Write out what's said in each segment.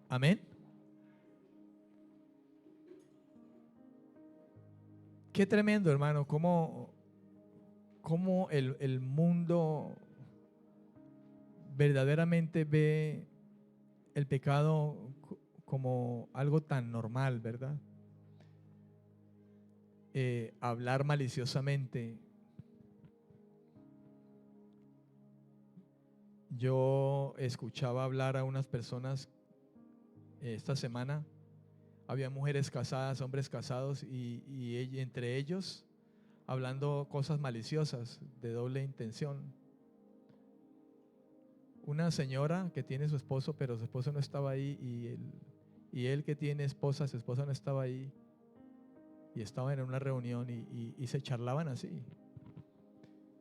Amén. Qué tremendo, hermano, cómo el mundo verdaderamente ve el pecado como algo tan normal, ¿verdad? Hablar maliciosamente. Yo escuchaba hablar a unas personas esta semana. Había mujeres casadas, hombres casados y entre ellos hablando cosas maliciosas de doble intención. Una señora que tiene su esposo, pero su esposo no estaba ahí, y él que tiene esposa, su esposa no estaba ahí, y estaban en una reunión y se charlaban así,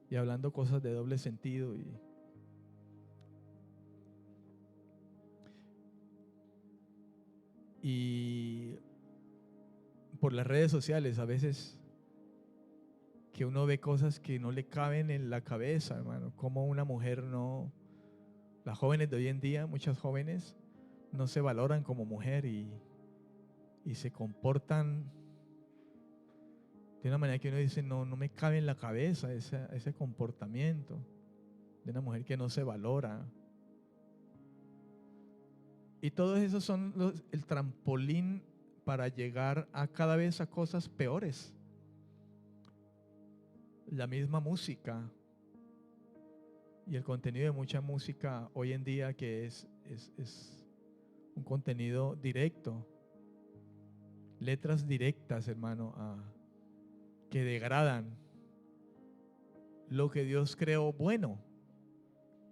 y hablando cosas de doble sentido. Y por las redes sociales a veces que uno ve cosas que no le caben en la cabeza, hermano, como una mujer no, las jóvenes de hoy en día, muchas jóvenes no se valoran como mujer y se comportan de una manera que uno dice, no, no me cabe en la cabeza ese comportamiento de una mujer que no se valora. Y todos esos son el trampolín para llegar a cada vez a cosas peores. La misma música y el contenido de mucha música hoy en día que es un contenido directo, letras directas, hermano, que degradan lo que Dios creó bueno,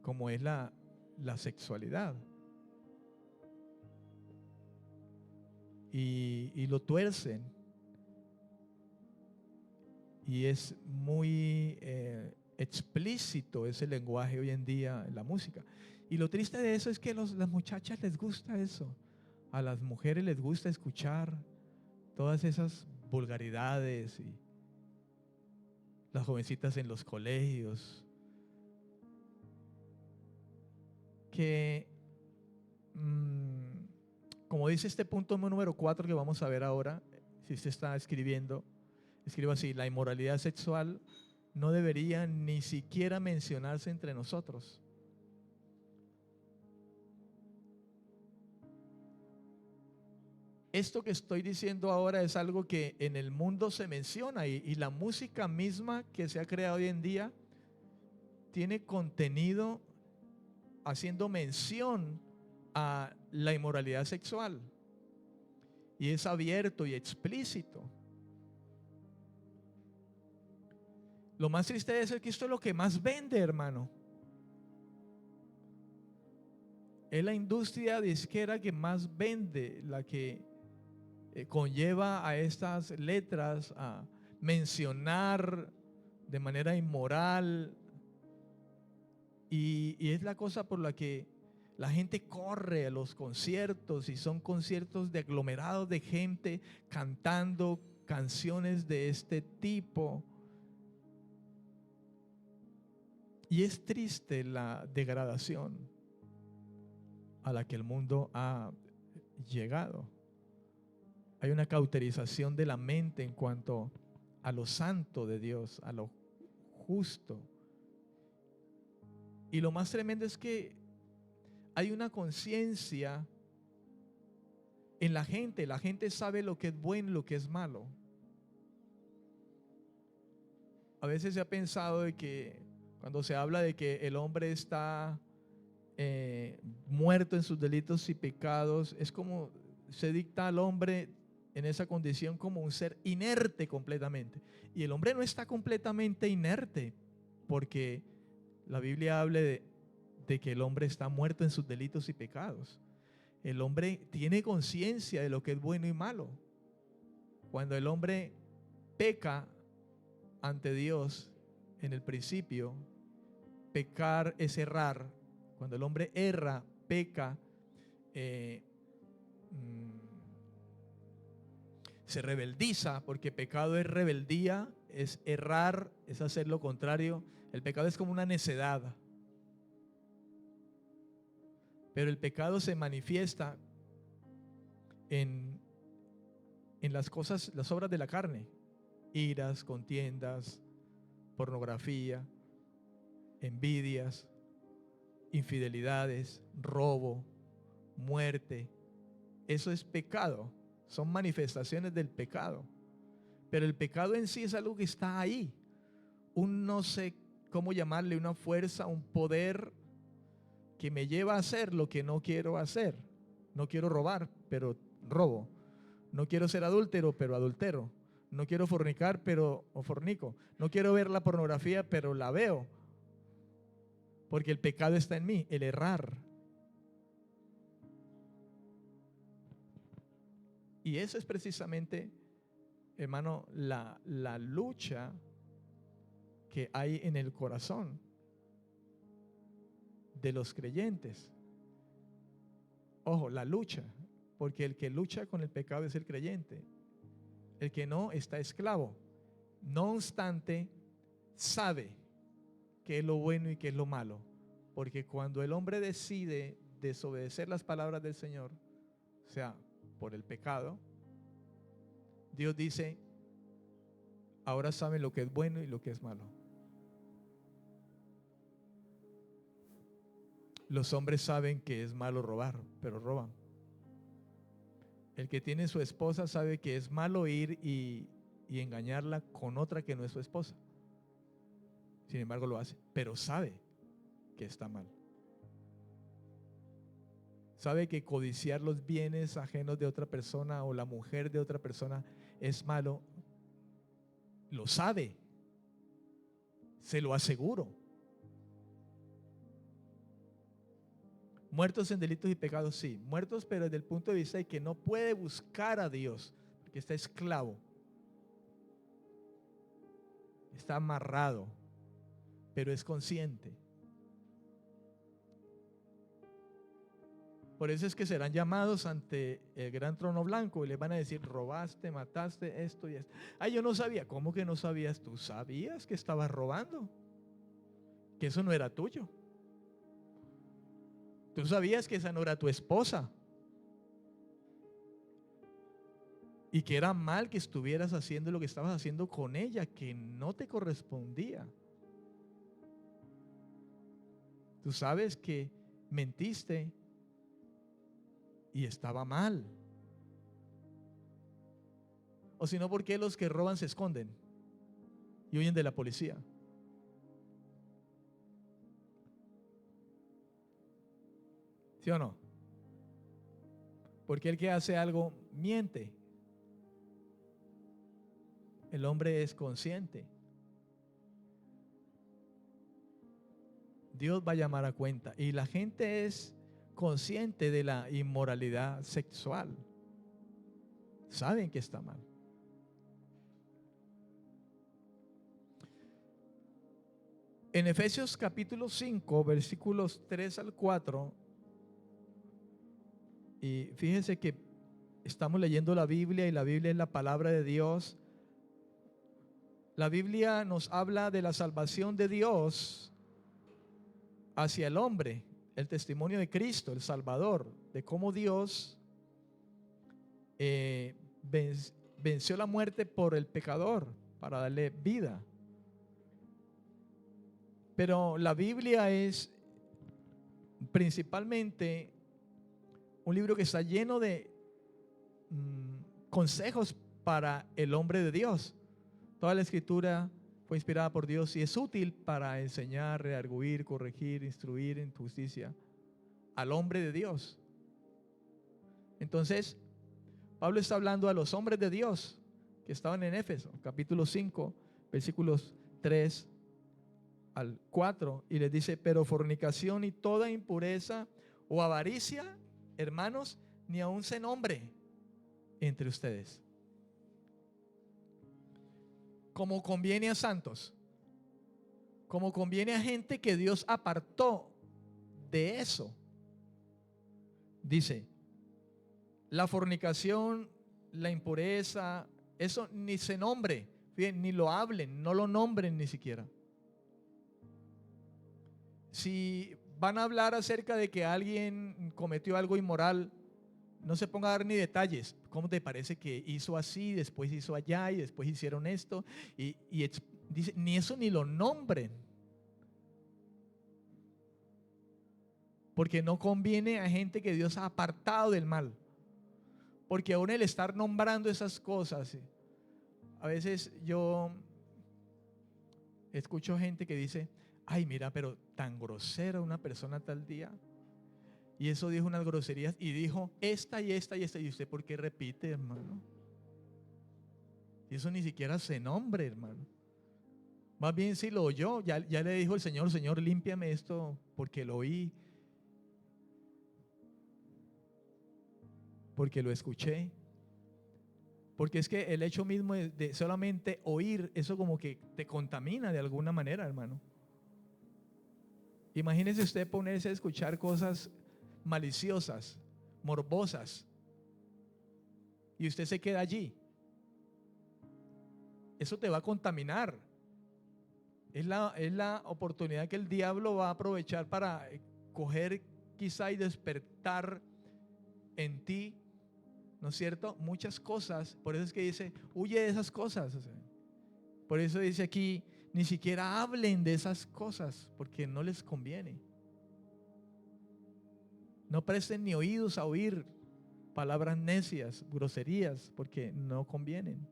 como es la sexualidad. Y lo tuercen. Y es muy explícito ese lenguaje hoy en día en la música. Y lo triste de eso es que las muchachas les gusta eso. A las mujeres les gusta escuchar todas esas vulgaridades, y las jovencitas en los colegios que, como dice este punto número 4 que vamos a ver ahora, si usted está escribiendo, escriba así: la inmoralidad sexual no debería ni siquiera mencionarse entre nosotros. Esto que estoy diciendo ahora es algo que en el mundo se menciona, y la música misma que se ha creado hoy en día tiene contenido haciendo mención a la inmoralidad sexual, y es abierto y explícito. Lo más triste de eso es que esto es lo que más vende, hermano. Es la industria disquera que más vende, la que conlleva a estas letras a mencionar de manera inmoral, y es la cosa por la que la gente corre a los conciertos, y son conciertos de aglomerados de gente cantando canciones de este tipo. Y es triste la degradación a la que el mundo ha llegado. Hay una cauterización de la mente en cuanto a lo santo de Dios, a lo justo. Y lo más tremendo es que hay una conciencia en la gente sabe lo que es bueno y lo que es malo. A veces se ha pensado de que cuando se habla de que el hombre está muerto en sus delitos y pecados, es como se dicta al hombre en esa condición como un ser inerte completamente. Y el hombre no está completamente inerte, porque la Biblia habla de que el hombre está muerto en sus delitos y pecados. El hombre tiene conciencia de lo que es bueno y malo. Cuando el hombre peca ante Dios, en el principio, pecar es errar. Cuando el hombre erra, peca, eh, se rebeldiza, porque pecado es rebeldía, es errar, es hacer lo contrario. El pecado es como una necedad. Pero el pecado se manifiesta en, en las cosas, las obras de la carne: iras, contiendas, pornografía, envidias, infidelidades, robo, muerte. Eso es pecado, son manifestaciones del pecado. Pero el pecado en sí es algo que está ahí. No sé cómo llamarle, una fuerza, un poder que me lleva a hacer lo que no quiero hacer. No quiero robar, pero robo. No quiero ser adúltero, pero adultero. No quiero fornicar, pero fornico. No quiero ver la pornografía, pero la veo. Porque el pecado está en mí, el errar. Y eso es precisamente, hermano, la lucha que hay en el corazón de los creyentes. Ojo, la lucha, porque el que lucha con el pecado es el creyente. El que no está esclavo. No obstante, sabe qué es lo bueno y qué es lo malo. Porque cuando el hombre decide desobedecer las palabras del Señor, o sea, por el pecado, Dios dice: ahora saben lo que es bueno y lo que es malo. Los hombres saben que es malo robar, pero roban. El que tiene su esposa sabe que es malo ir y engañarla con otra que no es su esposa. Sin embargo lo hace, pero sabe que está mal. Sabe que codiciar los bienes ajenos de otra persona o la mujer de otra persona es malo. Lo sabe. Se lo aseguro. Muertos en delitos y pecados, sí. Muertos, pero desde el punto de vista de que no puede buscar a Dios, porque está esclavo. Está amarrado, pero es consciente. Por eso es que serán llamados ante el gran trono blanco y les van a decir: robaste, mataste, esto y esto. Ay, yo no sabía. ¿Cómo que no sabías? Tú sabías que estabas robando, que eso no era tuyo. Tú sabías que esa no era tu esposa y que era mal que estuvieras haciendo lo que estabas haciendo con ella, que no te correspondía. Tú sabes que mentiste y estaba mal. O si no, ¿por qué los que roban se esconden y huyen de la policía? ¿Sí o no? Porque el que hace algo miente. El hombre es consciente. Dios va a llamar a cuenta. Y la gente es consciente de la inmoralidad sexual. Saben que está mal. En Efesios capítulo 5, versículos 3 al 4, y fíjense que estamos leyendo la Biblia y la Biblia es la palabra de Dios. La Biblia nos habla de la salvación de Dios hacia el hombre, el testimonio de Cristo, el Salvador, de cómo Dios venció la muerte por el pecador para darle vida. Pero la Biblia es principalmente un libro que está lleno de consejos para el hombre de Dios. Toda la escritura fue inspirada por Dios y es útil para enseñar, redarguir, corregir, instruir en justicia al hombre de Dios. Entonces, Pablo está hablando a los hombres de Dios que estaban en Éfeso, capítulo 5, versículos 3 al 4, y les dice: pero fornicación y toda impureza o avaricia, hermanos, ni aun se nombre entre ustedes, como conviene a santos, como conviene a gente que Dios apartó de eso. Dice: la fornicación, la impureza, eso ni se nombre, fíjense, ni lo hablen, no lo nombren ni siquiera. Si van a hablar acerca de que alguien cometió algo inmoral, no se ponga a dar ni detalles. ¿Cómo te parece que hizo así, después hizo allá y después hicieron esto? Dice, ni eso ni lo nombren. Porque no conviene a gente que Dios ha apartado del mal. Porque aún el estar nombrando esas cosas, a veces yo escucho gente que dice, ay, mira, pero tan grosera una persona tal día. Y eso dijo unas groserías y dijo esta y esta y esta. ¿Y usted por qué repite, hermano? Y eso ni siquiera se nombre, hermano. Más bien si lo oyó, ya le dijo el Señor, Señor, límpiame esto porque lo oí, porque lo escuché. Porque es que el hecho mismo de solamente oír, eso como que te contamina de alguna manera, hermano. Imagínese usted ponerse a escuchar cosas maliciosas, morbosas, y usted se queda allí. Eso te va a contaminar. Es la oportunidad que el diablo va a aprovechar para coger quizá y despertar en ti, ¿no es cierto? Muchas cosas. Por eso es que dice, huye de esas cosas. O sea, por eso dice aquí, ni siquiera hablen de esas cosas, porque no les conviene. No presten ni oídos a oír palabras necias, groserías, porque no convienen.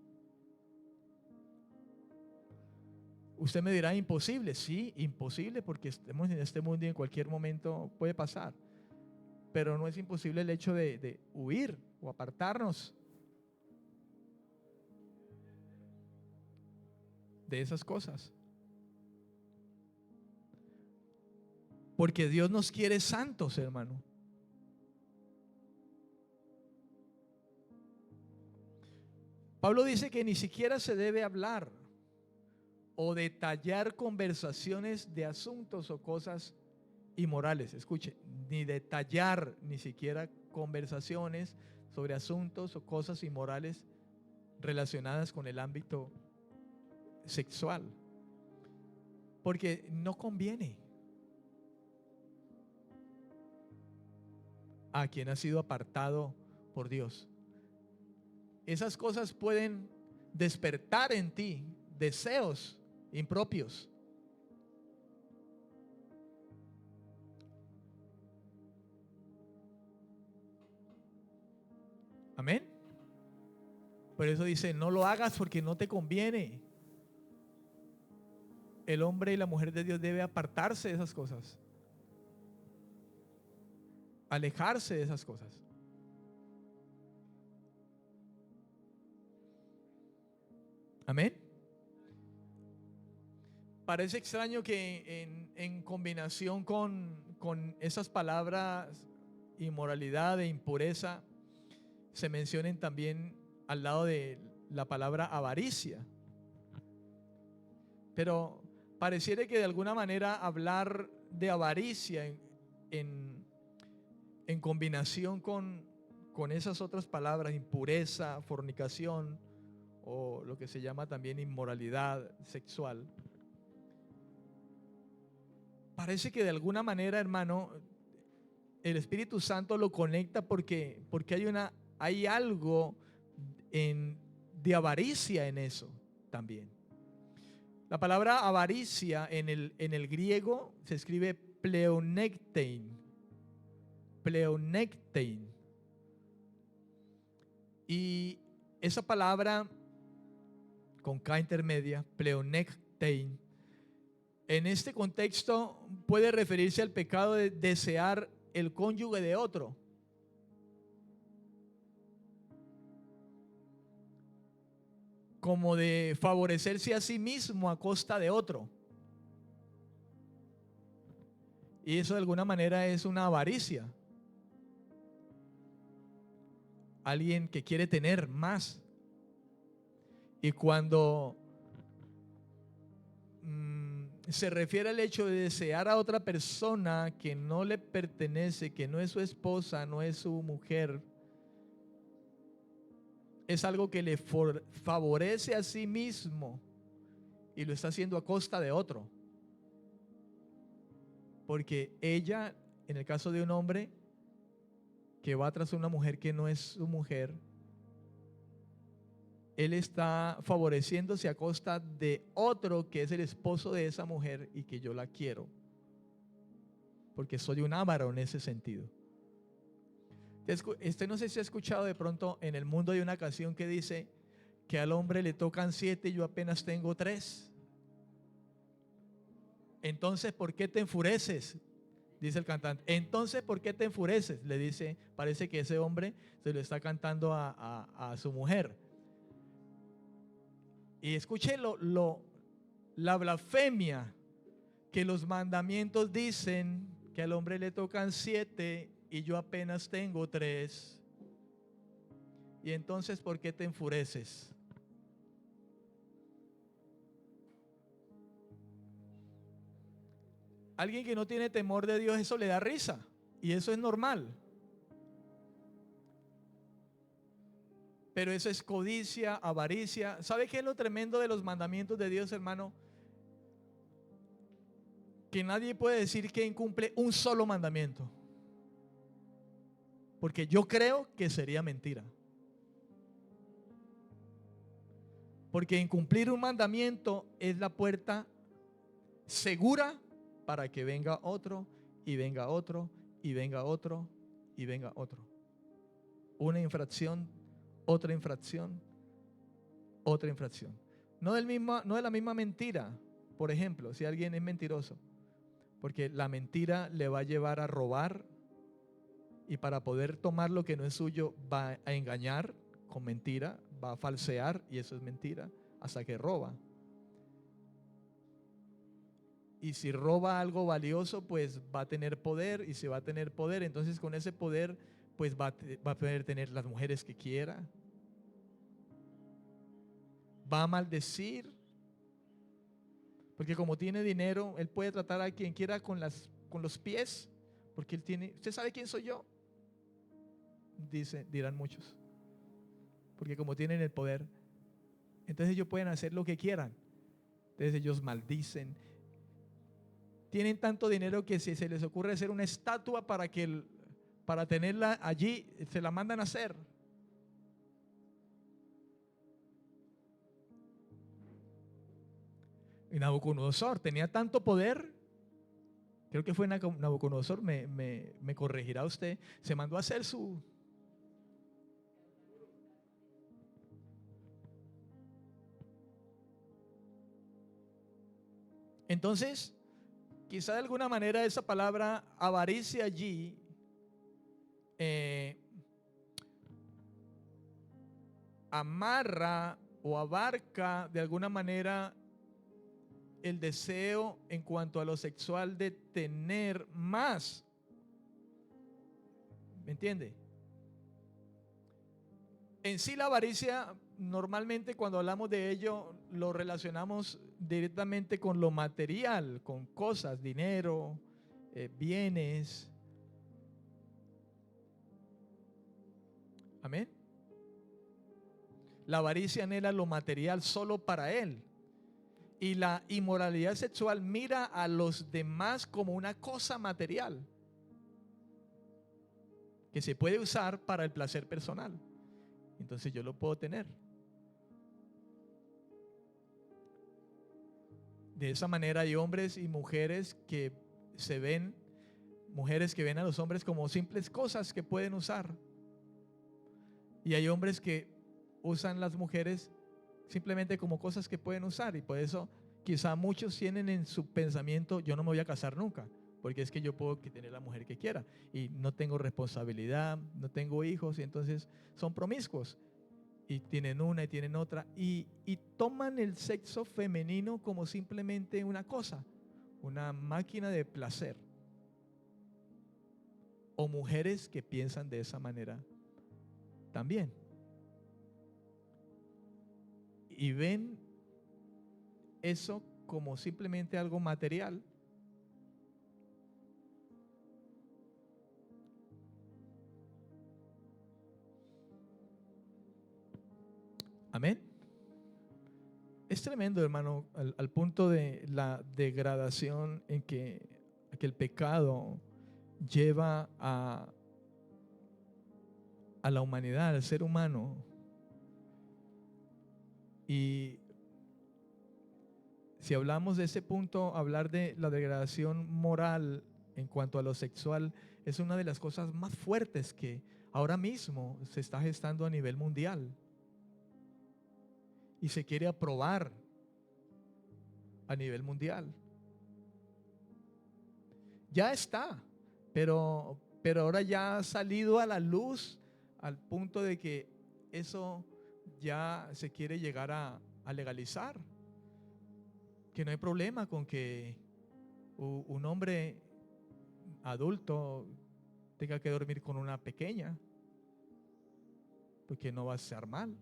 Usted me dirá, imposible. Sí, imposible, porque estemos en este mundo y en cualquier momento puede pasar. Pero no es imposible el hecho de huir o apartarnos de esas cosas. Porque Dios nos quiere santos, hermano. Pablo dice que ni siquiera se debe hablar o detallar conversaciones de asuntos o cosas inmorales. Escuche, ni detallar ni siquiera conversaciones sobre asuntos o cosas inmorales relacionadas con el ámbito sexual. Porque no conviene a quien ha sido apartado por Dios. Esas cosas pueden despertar en ti deseos impropios. Amén. Por eso dice, no lo hagas porque no te conviene. El hombre y la mujer de Dios debe apartarse de esas cosas. Alejarse de esas cosas. Amén. Parece extraño que en combinación con esas palabras inmoralidad e impureza se mencionen también al lado de la palabra avaricia. Pero pareciera que de alguna manera hablar de avaricia en combinación con esas otras palabras, impureza, fornicación o lo que se llama también inmoralidad sexual, parece que de alguna manera, hermano, el Espíritu Santo lo conecta porque hay algo de avaricia en eso también. La palabra avaricia en el griego se escribe pleonektein. Pleonektein. Y esa palabra con K intermedia, pleonektein, en este contexto puede referirse al pecado de desear el cónyuge de otro. Como de favorecerse a sí mismo a costa de otro. Y eso de alguna manera es una avaricia. Alguien que quiere tener más. Y cuando se refiere al hecho de desear a otra persona que no le pertenece, que no es su esposa, no es su mujer, es algo que le favorece a sí mismo y lo está haciendo a costa de otro. Porque ella, en el caso de un hombre, que va tras una mujer que no es su mujer, él está favoreciéndose a costa de otro que es el esposo de esa mujer y que yo la quiero, porque soy un avaro en ese sentido. No sé si ha escuchado de pronto en el mundo hay una canción que dice que al hombre le tocan 7 y yo apenas tengo 3. Entonces, ¿por qué te enfureces? Dice el cantante. Entonces, ¿por qué te enfureces? Le dice, parece que ese hombre se lo está cantando a su mujer. Y escuche la blasfemia, que los mandamientos dicen que al hombre le tocan 7 y yo apenas tengo 3. Y entonces, ¿por qué te enfureces? Alguien que no tiene temor de Dios, eso le da risa. Y eso es normal. Pero eso es codicia, avaricia. ¿Sabe qué es lo tremendo de los mandamientos de Dios, hermano? Que nadie puede decir que incumple un solo mandamiento. Porque yo creo que sería mentira. Porque incumplir un mandamiento es la puerta segura para que venga otro, y venga otro, y venga otro, y venga otro. Una infracción, otra infracción, otra infracción. No de la misma mentira. Por ejemplo, si alguien es mentiroso, porque la mentira le va a llevar a robar, y para poder tomar lo que no es suyo va a engañar con mentira, va a falsear, y eso es mentira, hasta que roba. Y si roba algo valioso, pues va a tener poder, y si va a tener poder, entonces con ese poder pues va a poder tener las mujeres que quiera, va a maldecir, porque como tiene dinero, él puede tratar a quien quiera con los pies, porque él tiene. ¿Usted sabe quién soy yo? Dirán muchos, porque como tienen el poder, entonces ellos pueden hacer lo que quieran. Entonces ellos maldicen. Tienen tanto dinero que si se les ocurre hacer una estatua para tenerla allí, se la mandan a hacer. Y Nabucodonosor tenía tanto poder, creo que fue Nabucodonosor, me corregirá usted, se mandó a hacer su. Entonces, quizá de alguna manera esa palabra avaricia allí amarra o abarca de alguna manera el deseo en cuanto a lo sexual de tener más. ¿Me entiende? En sí la avaricia, normalmente cuando hablamos de ello, lo relacionamos directamente con lo material, con cosas, dinero, bienes. Amén. La avaricia anhela lo material solo para él. Y la inmoralidad sexual mira a los demás como una cosa material que se puede usar para el placer personal. Entonces yo lo puedo tener. De esa manera hay hombres y mujeres que mujeres que ven a los hombres como simples cosas que pueden usar. Y hay hombres que usan las mujeres simplemente como cosas que pueden usar, y por eso quizá muchos tienen en su pensamiento: yo no me voy a casar nunca, porque es que yo puedo tener la mujer que quiera y no tengo responsabilidad, no tengo hijos, y entonces son promiscuos y tienen una y tienen otra, y toman el sexo femenino como simplemente una cosa, una máquina de placer. O mujeres que piensan de esa manera también. Y ven eso como simplemente algo material. Amén. Es tremendo, hermano, al punto de la degradación en que el pecado lleva a la humanidad, al ser humano. Y si hablamos de ese punto, hablar de la degradación moral en cuanto a lo sexual es una de las cosas más fuertes que ahora mismo se está gestando a nivel mundial y se quiere aprobar a nivel mundial. Ya está, pero ahora ya ha salido a la luz al punto de que eso ya se quiere llegar a legalizar. Que no hay problema con que un hombre adulto tenga que dormir con una pequeña, porque no va a ser mal.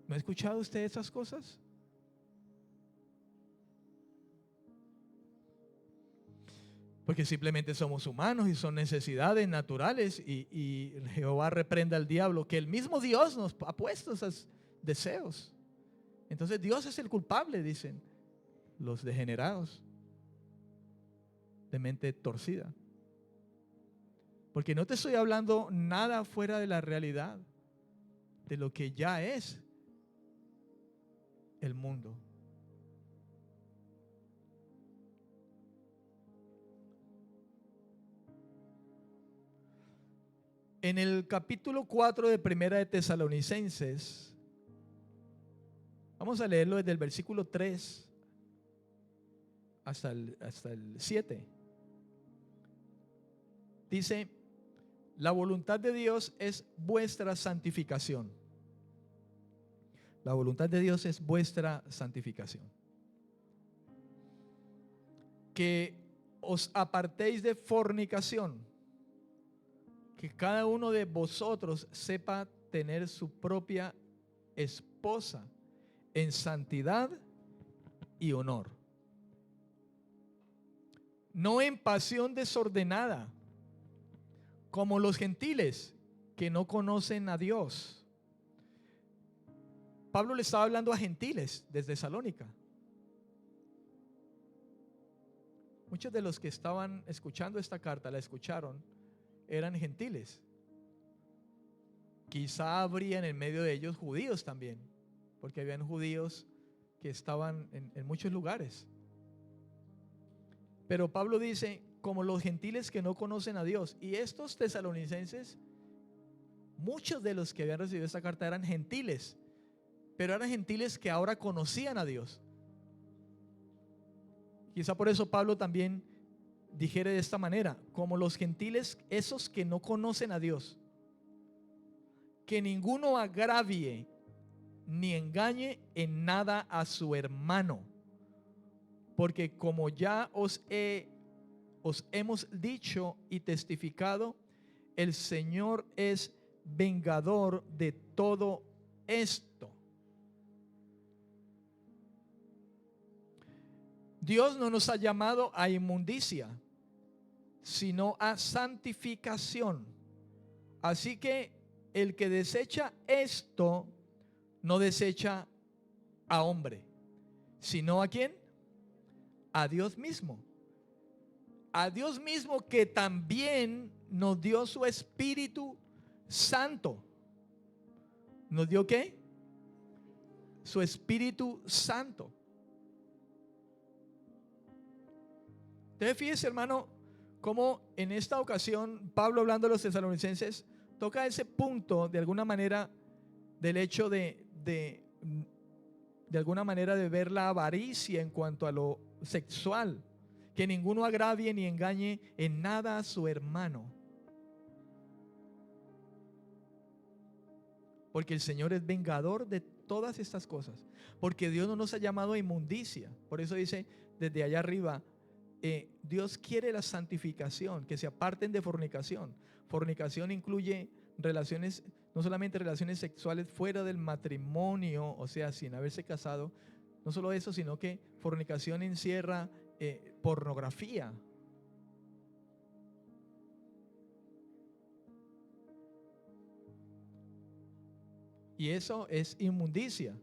¿No ha escuchado usted esas cosas? Porque simplemente somos humanos y son necesidades naturales y Jehová reprenda al diablo, que el mismo Dios nos ha puesto esos deseos. Entonces Dios es el culpable, dicen los degenerados de mente torcida. Porque no te estoy hablando nada fuera de la realidad, de lo que ya es el mundo. En el capítulo 4 de Primera de Tesalonicenses, vamos a leerlo desde el versículo 3 hasta el 7. Dice: la voluntad de Dios es vuestra santificación. La voluntad de Dios es vuestra santificación. Que os apartéis de fornicación, que cada uno de vosotros sepa tener su propia esposa en santidad y honor, no en pasión desordenada, como los gentiles que no conocen a Dios. Pablo le estaba hablando a gentiles desde Salónica. Muchos de los que estaban escuchando esta carta, la escucharon, eran gentiles. Quizá habría en medio de ellos judíos también, porque habían judíos que estaban en muchos lugares. Pero Pablo dice, como los gentiles que no conocen a Dios. Y estos tesalonicenses, muchos de los que habían recibido esta carta eran gentiles, pero eran gentiles que ahora conocían a Dios. Quizá por eso Pablo también dijere de esta manera, como los gentiles, esos que no conocen a Dios, que ninguno agravie ni engañe en nada a su hermano, porque como ya os hemos dicho y testificado, el Señor es vengador de todo esto. Dios no nos ha llamado a inmundicia, sino a santificación. Así que el que desecha esto, no desecha a hombre, sino ¿a quién? A Dios mismo. A Dios mismo, que también nos dio su Espíritu Santo. ¿Nos dio qué? Su Espíritu Santo. Entonces fíjese, hermano, cómo en esta ocasión Pablo, hablando a los tesalonicenses, toca ese punto de alguna manera del hecho de alguna manera de ver la avaricia en cuanto a lo sexual, que ninguno agravie ni engañe en nada a su hermano, porque el Señor es vengador de todas estas cosas, porque Dios no nos ha llamado a inmundicia. Por eso dice desde allá arriba, Dios quiere la santificación, que se aparten de fornicación. Fornicación incluye relaciones, no solamente relaciones sexuales fuera del matrimonio, o sea, sin haberse casado. No solo eso, sino que fornicación encierra pornografía. Y eso es inmundicia.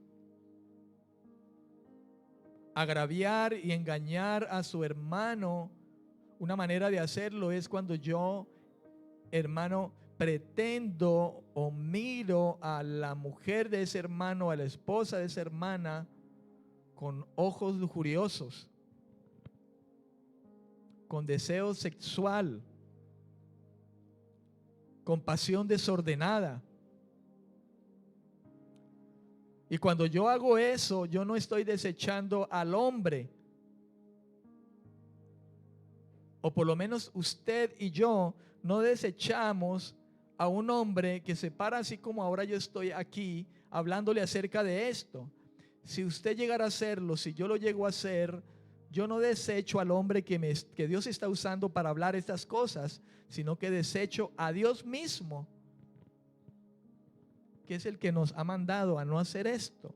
Agraviar y engañar a su hermano Una manera de hacerlo es cuando yo, hermano, pretendo o miro a la mujer de ese hermano, a la esposa de esa hermana, con ojos lujuriosos, con deseo sexual, con pasión desordenada. Y cuando yo hago eso, yo no estoy desechando al hombre. O por lo menos usted y yo no desechamos a un hombre que se para así como ahora yo estoy aquí hablándole acerca de esto. Si usted llegara a hacerlo, si yo lo llego a hacer, yo no desecho al hombre que Dios está usando para hablar estas cosas, sino que desecho a Dios mismo, que es el que nos ha mandado a no hacer esto.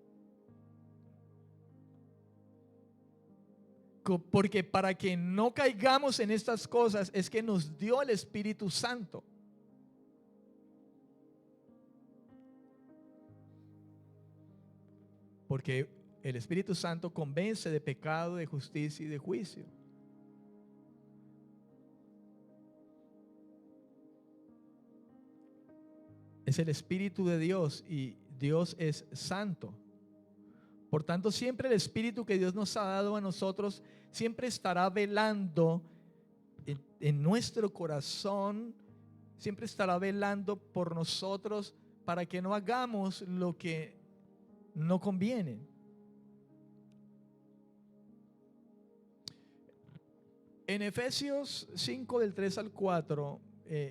Porque para que no caigamos en estas cosas es que nos dio el Espíritu Santo. Porque el Espíritu Santo convence de pecado, de justicia y de juicio. Es el Espíritu de Dios y Dios es santo. Por tanto, siempre el Espíritu que Dios nos ha dado a nosotros siempre estará velando en nuestro corazón, siempre estará velando por nosotros para que no hagamos lo que no conviene. En Efesios 5 del 3 al 4,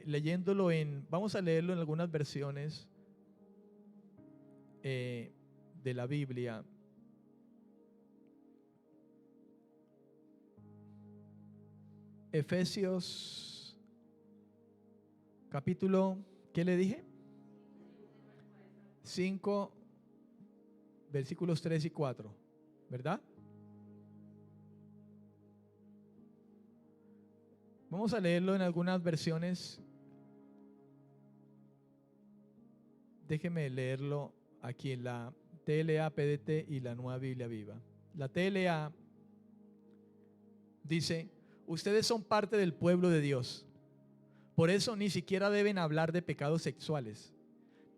leyéndolo vamos a leerlo en algunas versiones de la Biblia. Efesios capítulo, ¿qué le dije? 5 versículos 3 y 4, ¿verdad? Vamos a leerlo en algunas versiones. Déjeme leerlo aquí en la TLA PDT y la Nueva Biblia Viva. La TLA dice: ustedes son parte del pueblo de Dios. Por eso ni siquiera deben hablar de pecados sexuales,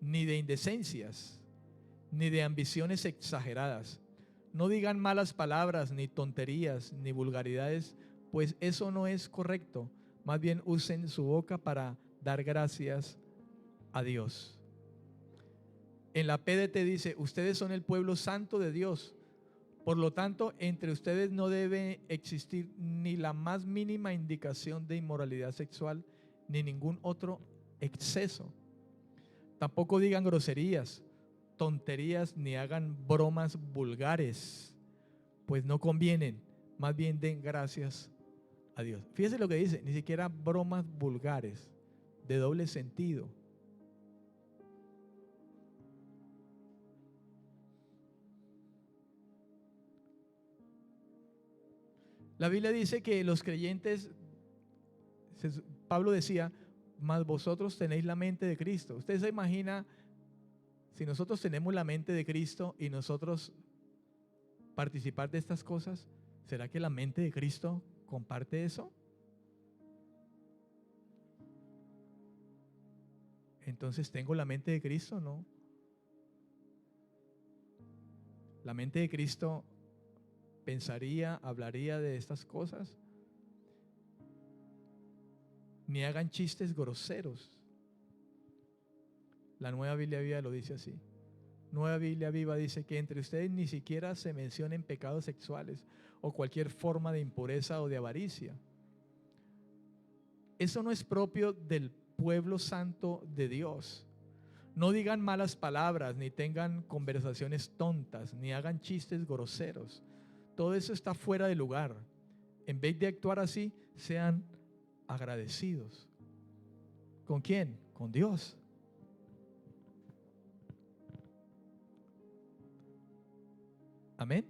ni de indecencias, ni de ambiciones exageradas. No digan malas palabras, ni tonterías, ni vulgaridades, pues eso no es correcto. Más bien usen su boca para dar gracias a Dios. En la PDT dice: ustedes son el pueblo santo de Dios. Por lo tanto, entre ustedes no debe existir ni la más mínima indicación de inmoralidad sexual, ni ningún otro exceso. Tampoco digan groserías, tonterías, ni hagan bromas vulgares, pues no convienen. Más bien den gracias a Dios. Fíjese lo que dice: ni siquiera bromas vulgares, de doble sentido. La Biblia dice que los creyentes, Pablo decía, mas vosotros tenéis la mente de Cristo. Usted se imagina, si nosotros tenemos la mente de Cristo y nosotros participar de estas cosas, ¿será que la mente de Cristo comparte eso? Entonces, ¿tengo la mente de Cristo? No. La mente de Cristo pensaría, hablaría de estas cosas. Ni hagan chistes groseros. La Nueva Biblia Viva lo dice así. Nueva Biblia Viva dice que entre ustedes ni siquiera se mencionen pecados sexuales o cualquier forma de impureza o de avaricia. Eso no es propio del pueblo santo de Dios. No digan malas palabras, ni tengan conversaciones tontas, ni hagan chistes groseros. Todo eso está fuera de lugar. En vez de actuar así, sean agradecidos. ¿Con quién? Con Dios. Amén.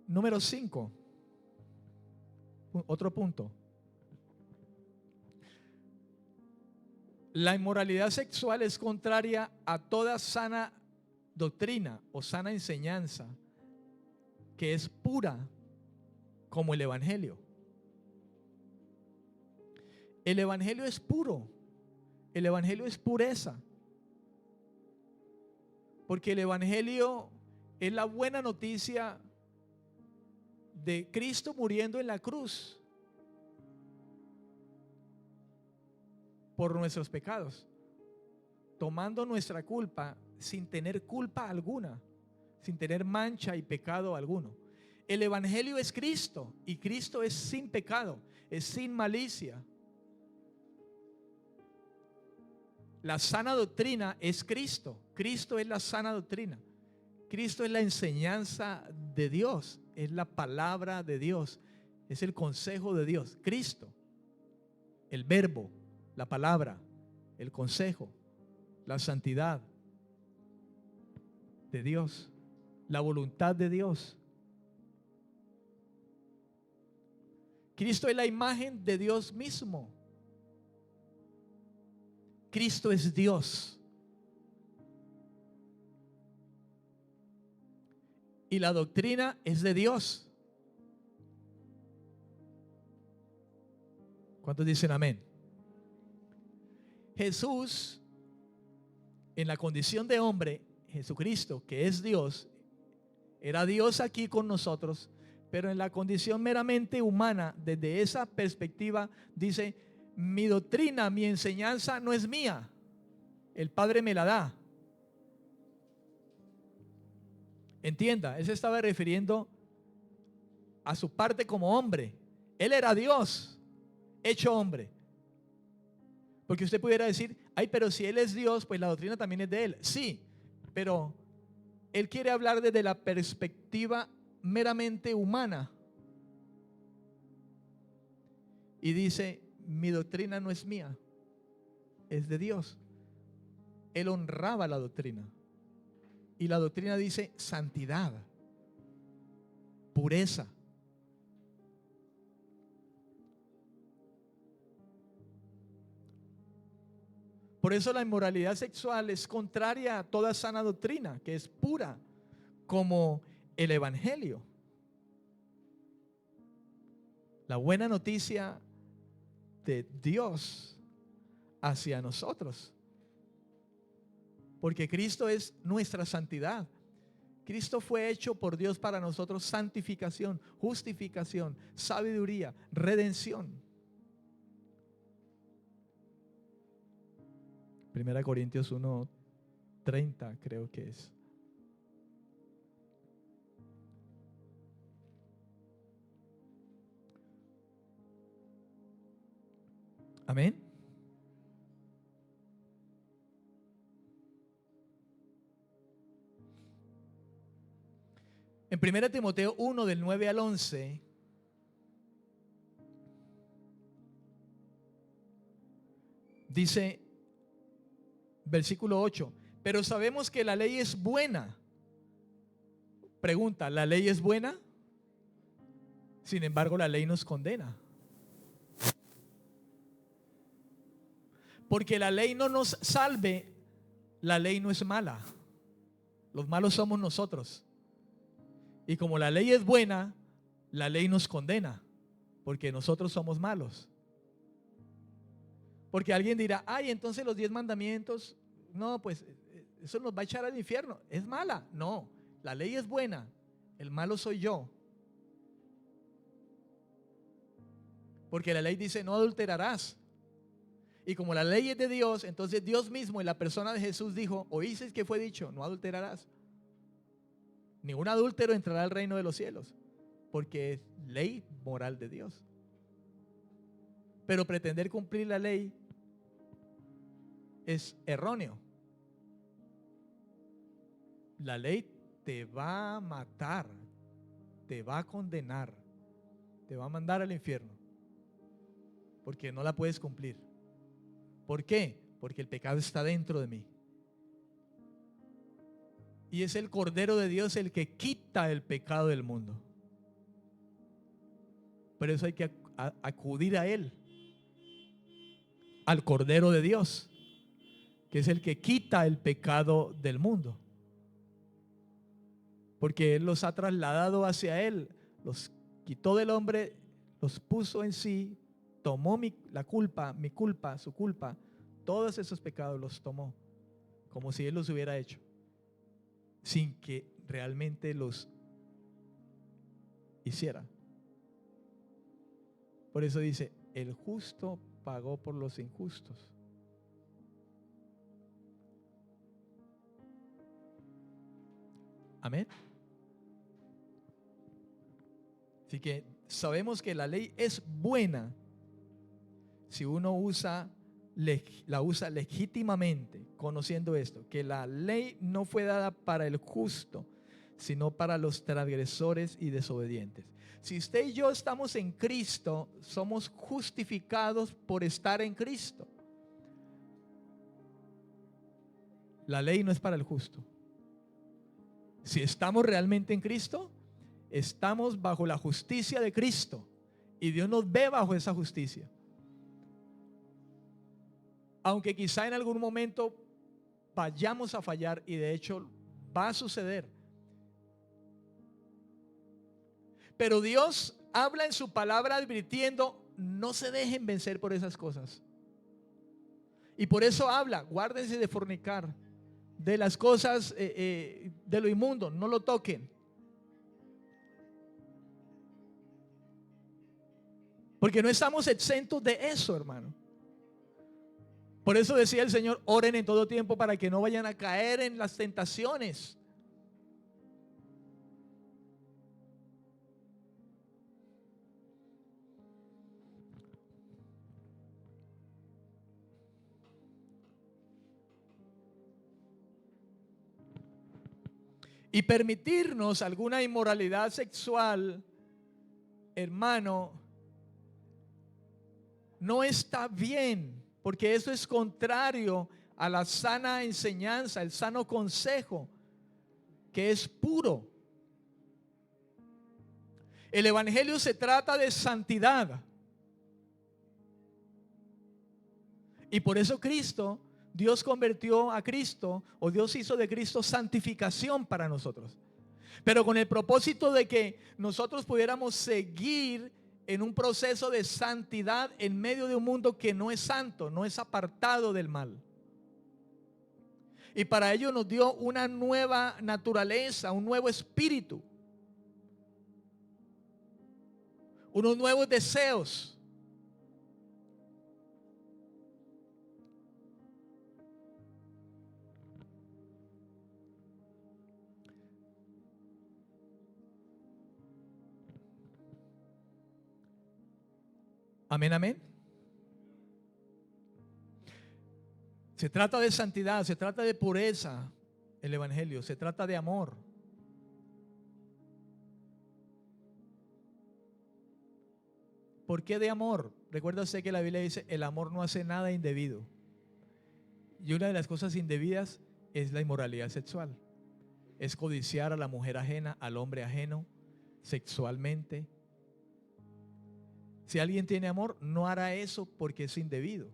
Número 5. Otro punto. La inmoralidad sexual es contraria a toda sana doctrina o sana enseñanza, que es pura. como el Evangelio. El Evangelio es puro. El Evangelio es pureza. Porque el Evangelio es la buena noticia de Cristo muriendo en la cruz por nuestros pecados, tomando nuestra culpa sin tener culpa alguna, sin tener mancha y pecado alguno. El Evangelio es Cristo, y Cristo es sin pecado, es sin malicia. La sana doctrina es Cristo. Cristo es la sana doctrina. Cristo es la enseñanza de Dios, es la palabra de Dios, es el consejo de Dios. Cristo, el verbo, la palabra, el consejo, la santidad de Dios, la voluntad de Dios. Cristo es la imagen de Dios mismo. Cristo es Dios. Y la doctrina es de Dios. ¿Cuántos dicen amén? Jesús, en la condición de hombre, Jesucristo, que es Dios, era Dios aquí con nosotros, pero en la condición meramente humana, desde esa perspectiva, dice: mi doctrina, mi enseñanza no es mía, el Padre me la da. Entienda, él se estaba refiriendo a su parte como hombre. Él era Dios hecho hombre. Porque usted pudiera decir: ay, pero si él es Dios, pues la doctrina también es de él. Sí, pero él quiere hablar desde la perspectiva meramente humana. Y dice: mi doctrina no es mía, es de Dios. Él honraba la doctrina. Y la doctrina dice santidad, pureza. Por eso la inmoralidad sexual es contraria a toda sana doctrina, que es pura, como el Evangelio. La buena noticia de Dios hacia nosotros. Porque Cristo es nuestra santidad. Cristo fue hecho por Dios para nosotros santificación, justificación, sabiduría, redención. 1 Corintios 1:30 creo que es. Amén. En 1 Timoteo 1 del 9 al 11 dice, versículo 8: pero sabemos que la ley es buena. Pregunta: ¿la ley es buena? Sin embargo, la ley nos condena. Porque la ley no nos salve, la ley no es mala. Los malos somos nosotros. Y como la ley es buena, la ley nos condena, porque nosotros somos malos. Porque alguien dirá: ay, entonces los 10 mandamientos, no, pues eso nos va a echar al infierno. ¿Es mala? No, la ley es buena, el malo soy yo. Porque la ley dice: no adulterarás. Y como la ley es de Dios, entonces Dios mismo en la persona de Jesús dijo: oísteis que fue dicho, no adulterarás. Ningún adúltero entrará al reino de los cielos, porque es ley moral de Dios. Pero pretender cumplir la ley es erróneo. La ley te va a matar, te va a condenar, te va a mandar al infierno, porque no la puedes cumplir. ¿Por qué? Porque el pecado está dentro de mí. Y es el Cordero de Dios el que quita el pecado del mundo. Por eso hay que acudir a Él, al Cordero de Dios, que es el que quita el pecado del mundo. Porque Él los ha trasladado hacia Él, los quitó del hombre, los puso en sí, tomó mi culpa, su culpa, todos esos pecados los tomó, como si Él los hubiera hecho, sin que realmente los hiciera. Por eso dice, el justo pagó por los injustos. Amén. Así que sabemos que la ley es buena si uno la usa legítimamente, conociendo esto, que la ley no fue dada para el justo, sino para los transgresores y desobedientes. Si usted y yo estamos en Cristo, somos justificados por estar en Cristo. La ley no es para el justo. Si estamos realmente en Cristo, estamos bajo la justicia de Cristo y Dios nos ve bajo esa justicia. Aunque quizá en algún momento vayamos a fallar, y de hecho va a suceder. Pero Dios habla en su palabra advirtiendo, no se dejen vencer por esas cosas. Y por eso habla, guárdense de fornicar, de las cosas de lo inmundo, no lo toquen. Porque no estamos exentos de eso, hermano. Por eso decía el Señor, oren en todo tiempo para que no vayan a caer en las tentaciones. Y permitirnos alguna inmoralidad sexual, hermano, no está bien, porque eso es contrario a la sana enseñanza, el sano consejo, que es puro. El evangelio se trata de santidad. Y por eso Dios convirtió a Cristo, o Dios hizo de Cristo santificación para nosotros. Pero con el propósito de que nosotros pudiéramos seguir en un proceso de santidad en medio de un mundo que no es santo, no es apartado del mal. Y para ello nos dio una nueva naturaleza, un nuevo espíritu, unos nuevos deseos. Amén, amén. Se trata de santidad, se trata de pureza, el evangelio, se trata de amor. ¿Por qué de amor? Recuérdase que la Biblia dice, el amor no hace nada indebido. Y una de las cosas indebidas es la inmoralidad sexual. Es codiciar a la mujer ajena, al hombre ajeno, sexualmente. Si alguien tiene amor, no hará eso porque es indebido.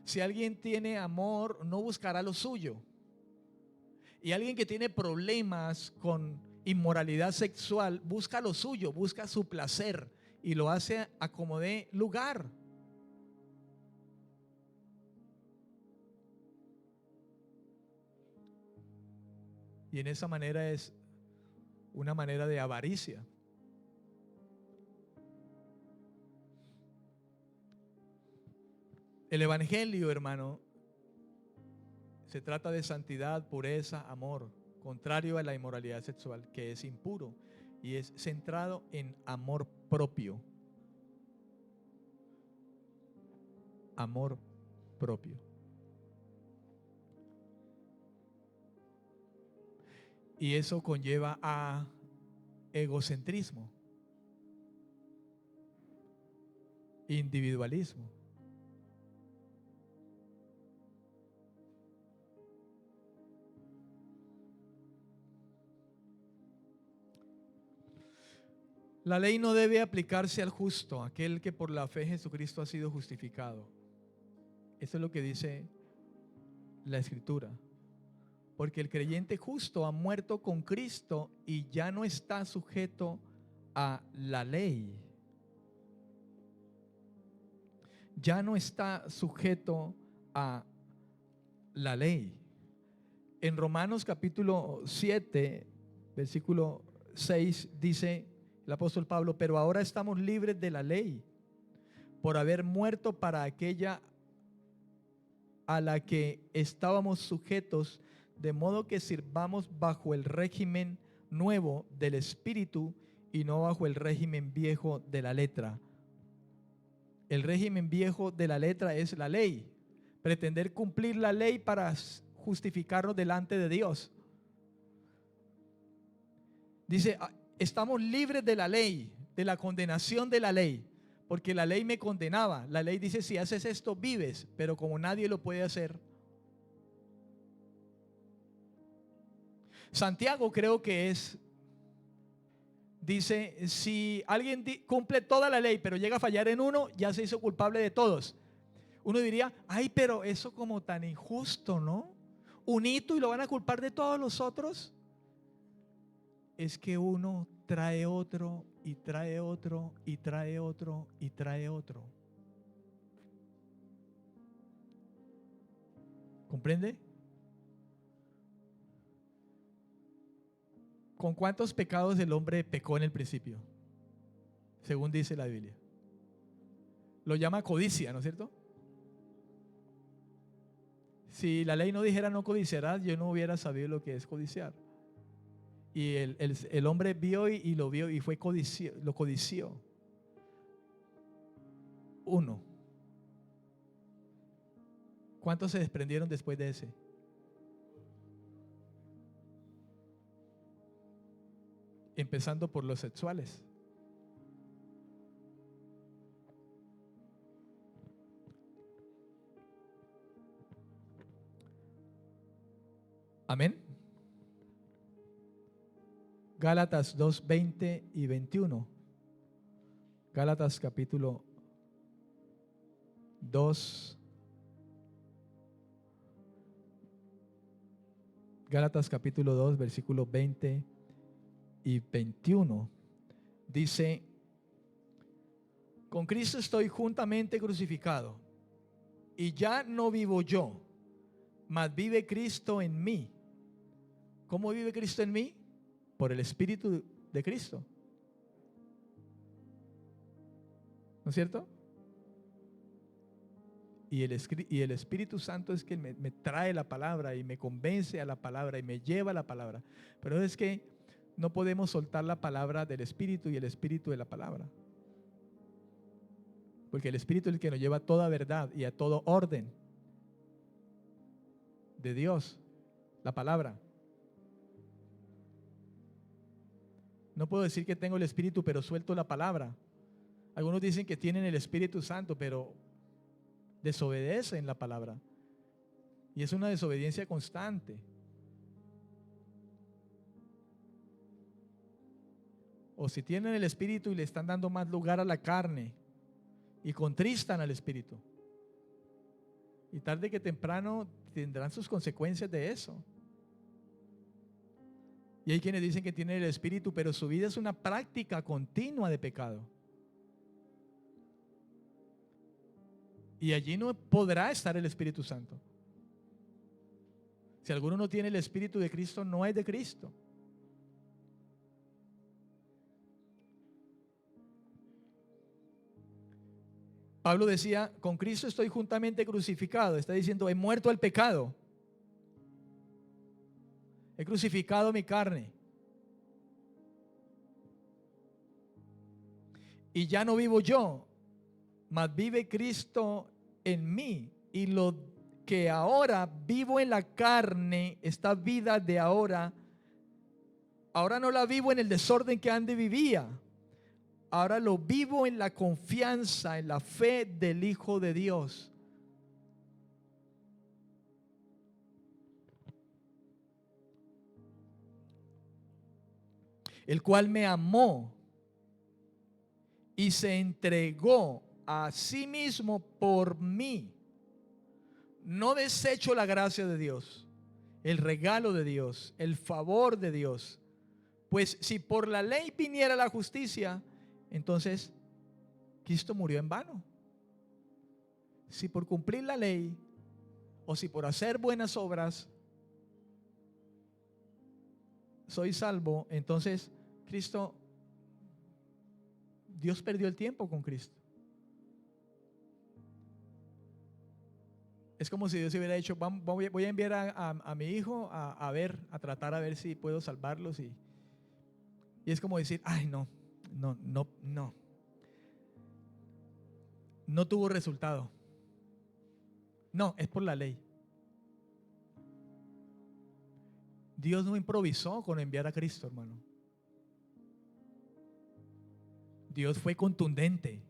Si alguien tiene amor, no buscará lo suyo. Y alguien que tiene problemas con inmoralidad sexual, busca lo suyo, busca su placer y lo hace a como dé lugar. Y en esa manera es una manera de avaricia. El evangelio, hermano, se trata de santidad, pureza, amor, contrario a la inmoralidad sexual, que es impuro y es centrado en amor propio. Amor propio. Y eso conlleva a egocentrismo, individualismo. La ley no debe aplicarse al justo, aquel que por la fe en Jesucristo ha sido justificado. Eso es lo que dice la Escritura. Porque el creyente justo ha muerto con Cristo y ya no está sujeto a la ley. Ya no está sujeto a la ley. En Romanos capítulo 7, versículo 6 dice el apóstol Pablo: pero ahora estamos libres de la ley por haber muerto para aquella a la que estábamos sujetos, de modo que sirvamos bajo el régimen nuevo del Espíritu y no bajo el régimen viejo de la letra. El régimen viejo de la letra es la ley. Pretender cumplir la ley para justificarnos delante de Dios. Dice, estamos libres de la ley, de la condenación de la ley, porque la ley me condenaba. La ley dice, si haces esto vives, pero como nadie lo puede hacer. Santiago creo que dice, si alguien cumple toda la ley, pero llega a fallar en uno, ya se hizo culpable de todos. Uno diría, ay, pero eso como tan injusto, ¿no? Un hito y lo van a culpar de todos los otros. Es que uno trae otro y trae otro y trae otro y trae otro. ¿Comprende? ¿Con cuántos pecados el hombre pecó en el principio? Según dice la Biblia. Lo llama codicia, ¿no es cierto? Si la ley no dijera no codiciarás, yo no hubiera sabido lo que es codiciar. Y el hombre vio y lo vio y fue lo codició. Uno. ¿Cuántos se desprendieron después de ese? Empezando por los sexuales. Amén. Gálatas 2, 20 y 21. Gálatas capítulo 2. Gálatas capítulo 2, versículo 20 y 21. Dice, con Cristo estoy juntamente crucificado, y ya no vivo yo, mas vive Cristo en mí. ¿Cómo vive Cristo en mí? Por el Espíritu de Cristo. ¿No es cierto? Y el Espíritu Santo es que me trae la palabra y me convence a la palabra y me lleva a la palabra. Pero es que no podemos soltar la palabra del Espíritu y el Espíritu de la palabra. Porque el Espíritu es el que nos lleva a toda verdad y a todo orden de Dios, la palabra. No puedo decir que tengo el Espíritu pero suelto la palabra. Algunos dicen que tienen el Espíritu Santo pero desobedecen la palabra. Y es una desobediencia constante. O si tienen el Espíritu y le están dando más lugar a la carne y contristan al Espíritu. Y tarde que temprano tendrán sus consecuencias de eso. Y hay quienes dicen que tienen el Espíritu, pero su vida es una práctica continua de pecado. Y allí no podrá estar el Espíritu Santo. Si alguno no tiene el Espíritu de Cristo, no es de Cristo. Pablo decía, con Cristo estoy juntamente crucificado. Está diciendo, he muerto al pecado. He crucificado mi carne. Y ya no vivo yo, mas vive Cristo en mí. Y lo que ahora vivo en la carne, esta vida de ahora no la vivo en el desorden que antes vivía. Ahora lo vivo en la confianza, en la fe del Hijo de Dios. El cual me amó y se entregó a sí mismo por mí. No desecho la gracia de Dios. el regalo de Dios, el favor de Dios. Pues si por la ley viniera la justicia, entonces Cristo murió en vano. Si por cumplir la ley o si por hacer buenas obras soy salvo, entonces Dios perdió el tiempo con Cristo. Es como si Dios hubiera dicho, voy a enviar a mi hijo a tratar a ver si puedo salvarlos. Y es como decir, ay, no tuvo resultado. No, es por la ley. Dios no improvisó con enviar a Cristo, hermano. Dios fue contundente.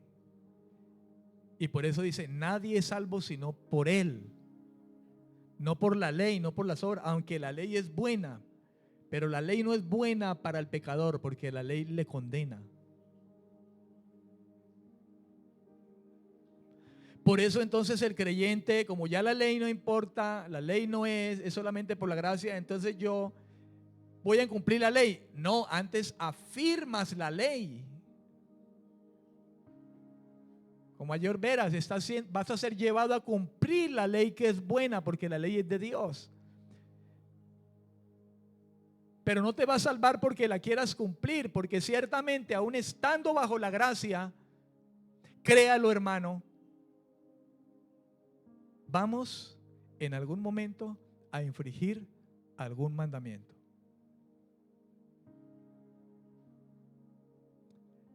Y por eso dice, nadie es salvo sino por Él. No por la ley, no por las obras, aunque la ley es buena. Pero la ley no es buena para el pecador, porque la ley le condena. Por eso entonces el creyente, como ya la ley no importa, la ley no es solamente por la gracia, entonces yo voy a cumplir la ley. No, antes afirmas la ley. Con mayor veras, vas a ser llevado a cumplir la ley que es buena, porque la ley es de Dios. Pero no te va a salvar porque la quieras cumplir, porque ciertamente aún estando bajo la gracia, créalo, hermano, vamos en algún momento a infringir algún mandamiento.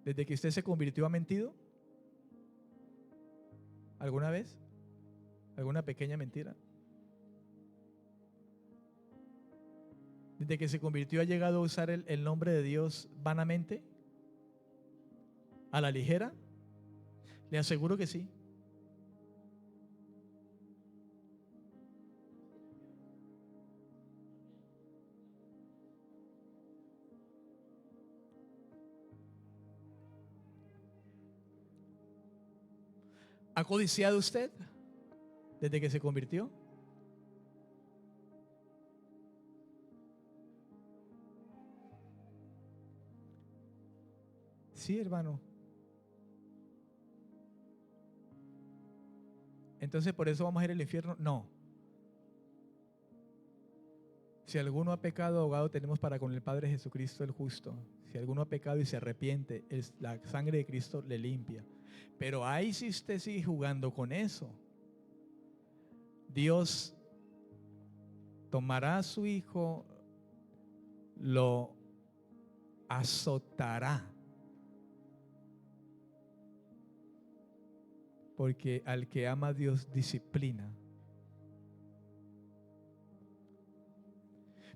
Desde que usted se convirtió, ¿ha mentido alguna vez? ¿Alguna pequeña mentira? Desde que se convirtió, ¿ha llegado a usar el nombre de Dios vanamente? ¿A la ligera? Le aseguro que sí. ¿Ha codiciado usted desde que se convirtió? Sí, hermano. Entonces, ¿por eso vamos a ir al infierno? No. Si alguno ha pecado, abogado tenemos para con el Padre Jesucristo el justo. Si alguno ha pecado y se arrepiente, la sangre de Cristo le limpia. Pero ahí, si usted sigue jugando con eso, Dios tomará a su hijo, lo azotará. Porque al que ama a Dios disciplina.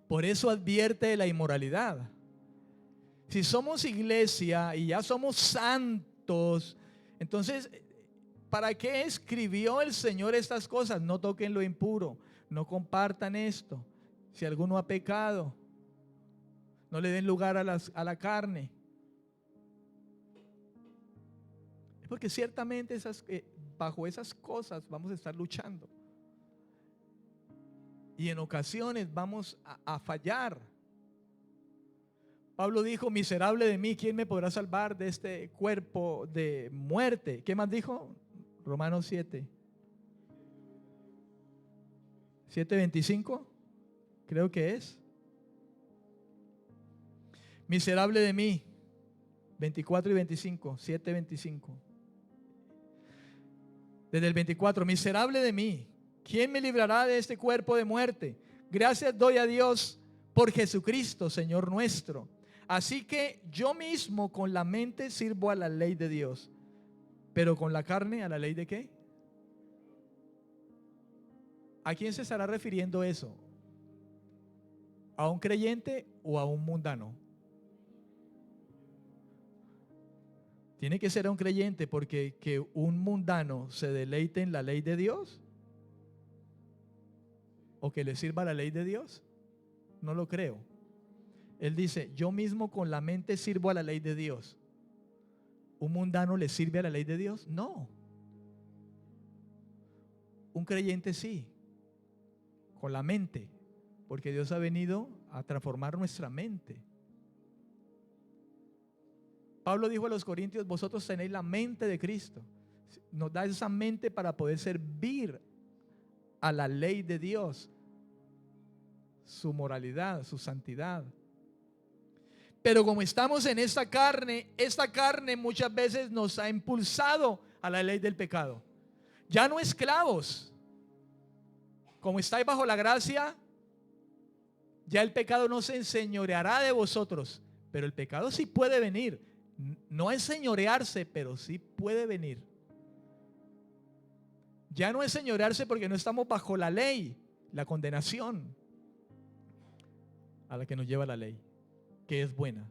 Por eso advierte de la inmoralidad. Si somos iglesia y ya somos santos, entonces, ¿para qué escribió el Señor estas cosas? No toquen lo impuro, no compartan esto. Si alguno ha pecado, no le den lugar a la carne. Porque ciertamente bajo esas cosas vamos a estar luchando. Y en ocasiones vamos a fallar. Pablo dijo, miserable de mí, ¿quién me podrá salvar de este cuerpo de muerte? ¿Qué más dijo? Romanos 7:25, creo que es. Miserable de mí, 24 y 25, 7:25. Desde el 24, miserable de mí, ¿quién me librará de este cuerpo de muerte? Gracias doy a Dios por Jesucristo, Señor nuestro. Así que yo mismo con la mente sirvo a la ley de Dios, pero con la carne a la ley de ¿qué? ¿A quién se estará refiriendo eso? ¿A un creyente o a un mundano? Tiene que ser a un creyente, porque que un mundano se deleite en la ley de Dios o que le sirva la ley de Dios, no lo creo. Él dice, yo mismo con la mente sirvo a la ley de Dios. ¿Un mundano le sirve a la ley de Dios? No. Un creyente sí, con la mente. porque Dios ha venido a transformar nuestra mente. Pablo dijo a los corintios: vosotros tenéis la mente de Cristo. Nos da esa mente para poder servir a la ley de Dios, su moralidad, su santidad. Pero como estamos en esta carne muchas veces nos ha impulsado a la ley del pecado. Ya no esclavos. Como estáis bajo la gracia, ya el pecado no se enseñoreará de vosotros. Pero el pecado sí puede venir. No enseñorearse, pero sí puede venir. Ya no enseñorearse porque no estamos bajo la ley, la condenación a la que nos lleva la ley, que es buena,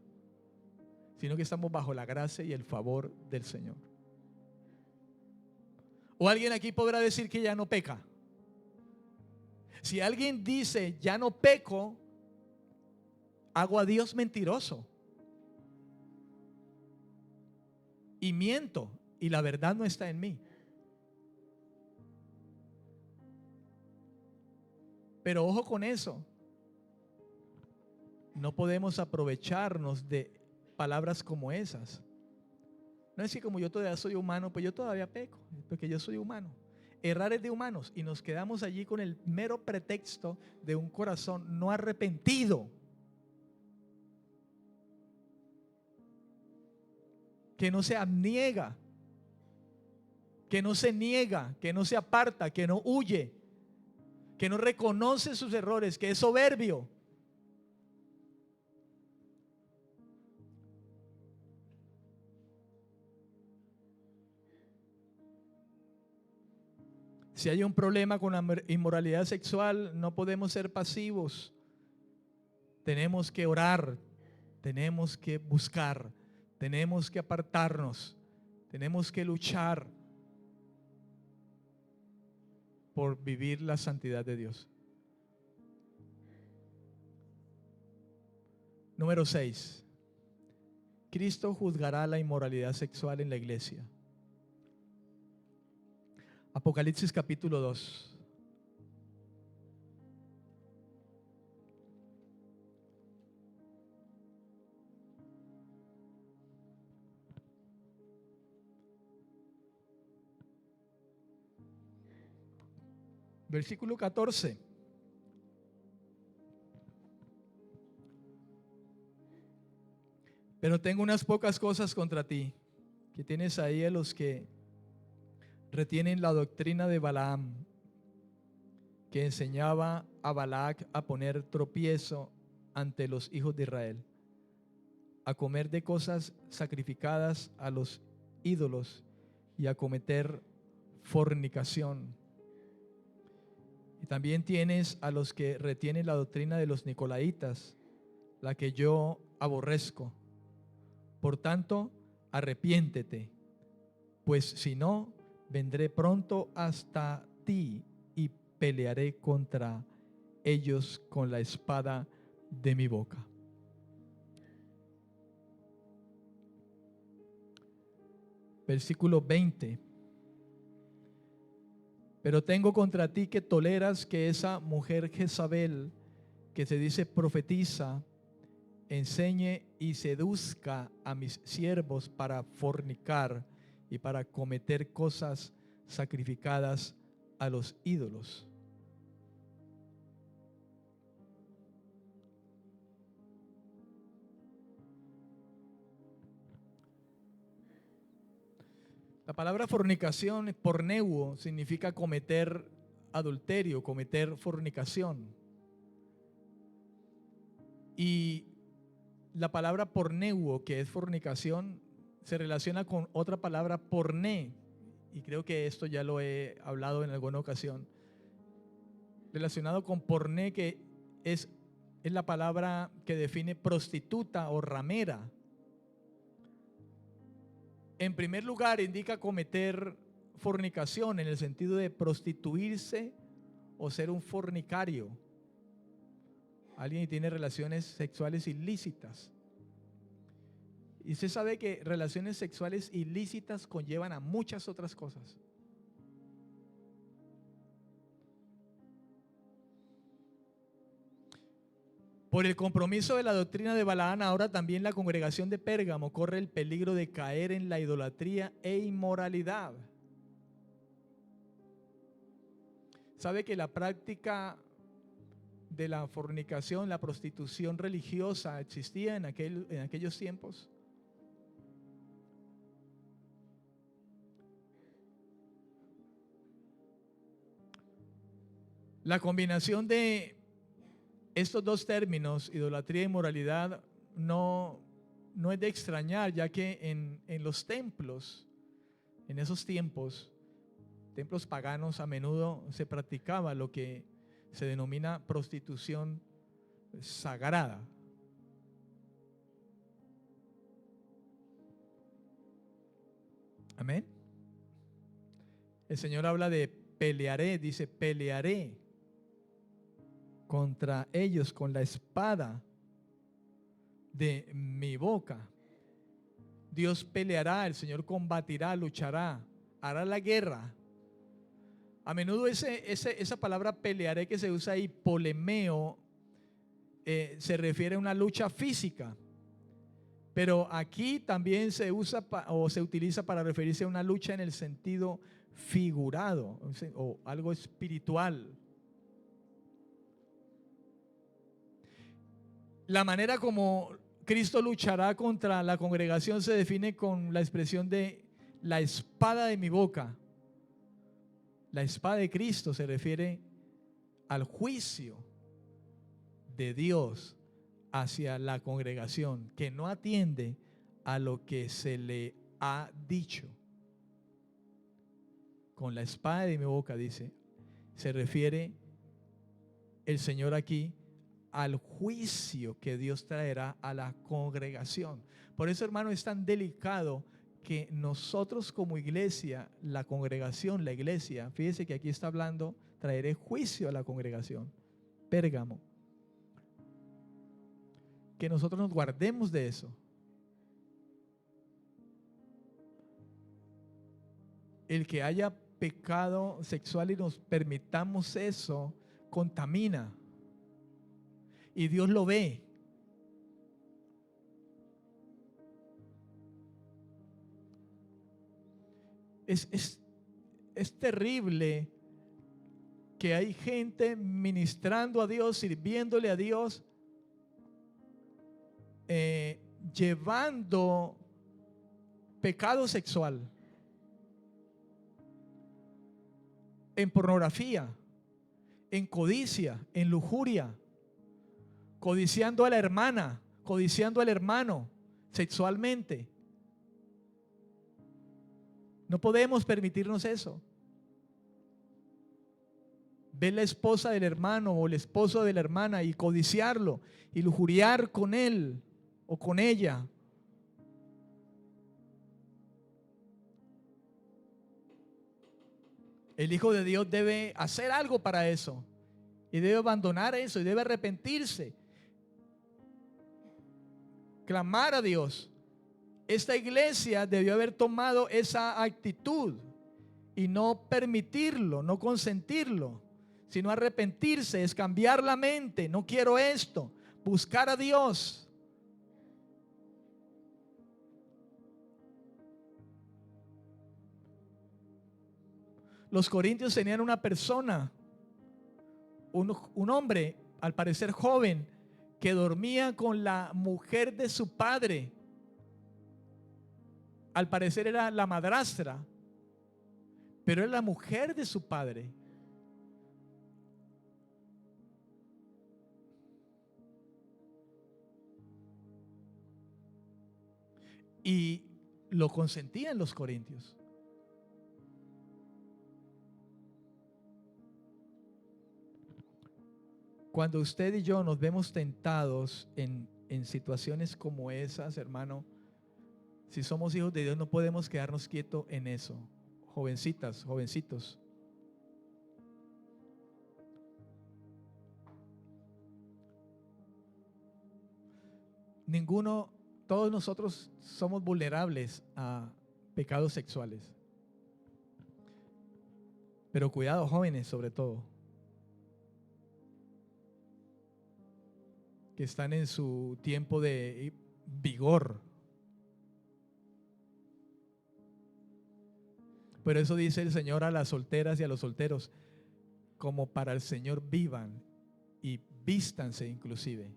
sino que estamos bajo la gracia y el favor del Señor. O alguien aquí podrá decir que ya no peca. Si alguien dice ya no peco, hago a Dios mentiroso y miento, y la verdad no está en mí. Pero ojo con eso. No podemos aprovecharnos de palabras como esas. No es que como yo todavía soy humano, pues yo todavía peco, porque yo soy humano. Errar es de humanos, y nos quedamos allí con el mero pretexto de un corazón no arrepentido, que no se abniega, que no se niega, que no se aparta, que no huye, que no reconoce sus errores, que es soberbio. Si hay un problema con la inmoralidad sexual, no podemos ser pasivos. Tenemos que orar, tenemos que buscar, tenemos que apartarnos, tenemos que luchar por vivir la santidad de Dios. Número 6. Cristo juzgará la inmoralidad sexual en la iglesia. Apocalipsis capítulo 2. Versículo 14. Pero tengo unas pocas cosas contra ti, que tienes ahí a los que retienen la doctrina de Balaam, que enseñaba a Balac a poner tropiezo ante los hijos de Israel, a comer de cosas sacrificadas a los ídolos y a cometer fornicación. Y también tienes a los que retienen la doctrina de los nicolaitas, la que yo aborrezco. Por tanto, arrepiéntete, pues si no, vendré pronto hasta ti y pelearé contra ellos con la espada de mi boca. Versículo 20. Pero tengo contra ti que toleras que esa mujer Jezabel, que se dice profetiza, enseñe y seduzca a mis siervos para fornicar y para cometer cosas sacrificadas a los ídolos. La palabra fornicación, porneuo, significa cometer adulterio, cometer fornicación. Y la palabra porneuo, que es fornicación, se relaciona con otra palabra porné, y creo que esto ya lo he hablado en alguna ocasión, relacionado con porné, que es la palabra que define prostituta o ramera. En primer lugar, indica cometer fornicación en el sentido de prostituirse o ser un fornicario. Alguien que tiene relaciones sexuales ilícitas. Y usted sabe que relaciones sexuales ilícitas conllevan a muchas otras cosas. Por el compromiso de la doctrina de Balaán, ahora también la congregación de Pérgamo corre el peligro de caer en la idolatría e inmoralidad. ¿Sabe que la práctica de la fornicación, la prostitución religiosa existía en aquellos tiempos? La combinación de estos dos términos, idolatría y moralidad, no es de extrañar, ya que en los templos, en esos tiempos, templos paganos, a menudo se practicaba lo que se denomina prostitución sagrada. Amén. El Señor habla de pelearé, dice pelearé contra ellos con la espada de mi boca. Dios peleará, el Señor combatirá, luchará, hará la guerra. A menudo esa palabra pelearé que se usa ahí, polemeo, se refiere a una lucha física. Pero aquí también se usa o se utiliza para referirse a una lucha en el sentido figurado o algo espiritual. La manera como Cristo luchará contra la congregación se define con la expresión de la espada de mi boca. La espada de Cristo se refiere al juicio de Dios hacia la congregación que no atiende a lo que se le ha dicho. Con la espada de mi boca, dice, se refiere el Señor aquí al juicio que Dios traerá a la congregación. Por eso, hermano, es tan delicado que nosotros como iglesia, la congregación, la iglesia, fíjese que aquí está hablando, traeré juicio a la congregación, Pérgamo. Que nosotros nos guardemos de eso. El que haya pecado sexual y nos permitamos eso, contamina. Y Dios lo ve. Es terrible que hay gente ministrando a Dios, sirviéndole a Dios, llevando pecado sexual en pornografía, en codicia, en lujuria, codiciando a la hermana, codiciando al hermano sexualmente. No podemos permitirnos eso. Ver la esposa del hermano o el esposo de la hermana y codiciarlo y lujuriar con él o con ella. El Hijo de Dios debe hacer algo para eso y debe abandonar eso y debe arrepentirse, clamar a Dios. Esta iglesia debió haber tomado esa actitud y no permitirlo, no consentirlo, sino arrepentirse, es cambiar la mente. No quiero esto, buscar a Dios. Los corintios tenían una persona, un hombre, al parecer joven, que dormía con la mujer de su padre. Al parecer era la madrastra, pero era la mujer de su padre. Y lo consentían los corintios. Cuando usted y yo nos vemos tentados en situaciones como esas, hermano, si somos hijos de Dios no podemos quedarnos quietos en eso. Jovencitas, jovencitos. Todos nosotros somos vulnerables a pecados sexuales. Pero cuidado, jóvenes, sobre todo. que están en su tiempo de vigor. Por eso dice el Señor a las solteras y a los solteros, como para el Señor vivan y vístanse inclusive,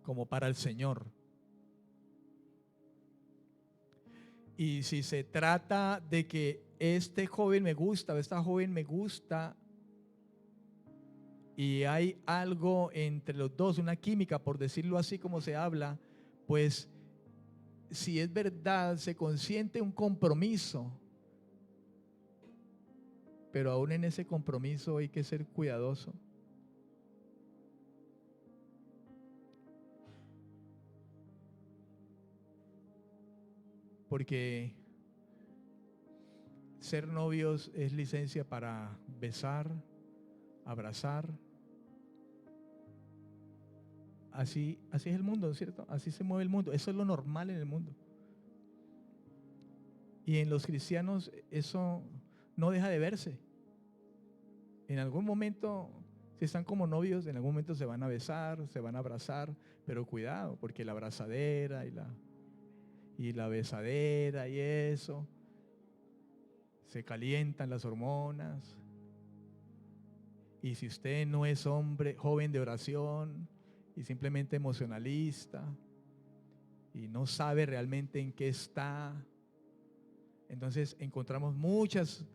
como para el Señor. Y si se trata de que este joven me gusta o esta joven me gusta y hay algo entre los dos, una química, por decirlo así como se habla, pues si es verdad, se consiente un compromiso, pero aún en ese compromiso hay que ser cuidadoso. Porque ser novios es licencia para besar, abrazar. Así es el mundo, ¿no es cierto? Así se mueve el mundo. Eso es lo normal en el mundo. Y en los cristianos eso no deja de verse. En algún momento, si están como novios, en algún momento se van a besar, se van a abrazar, pero cuidado, porque la abrazadera y la besadera y eso, se calientan las hormonas. Y si usted no es hombre, joven de oración y simplemente emocionalista y no sabe realmente en qué está, entonces encontramos muchas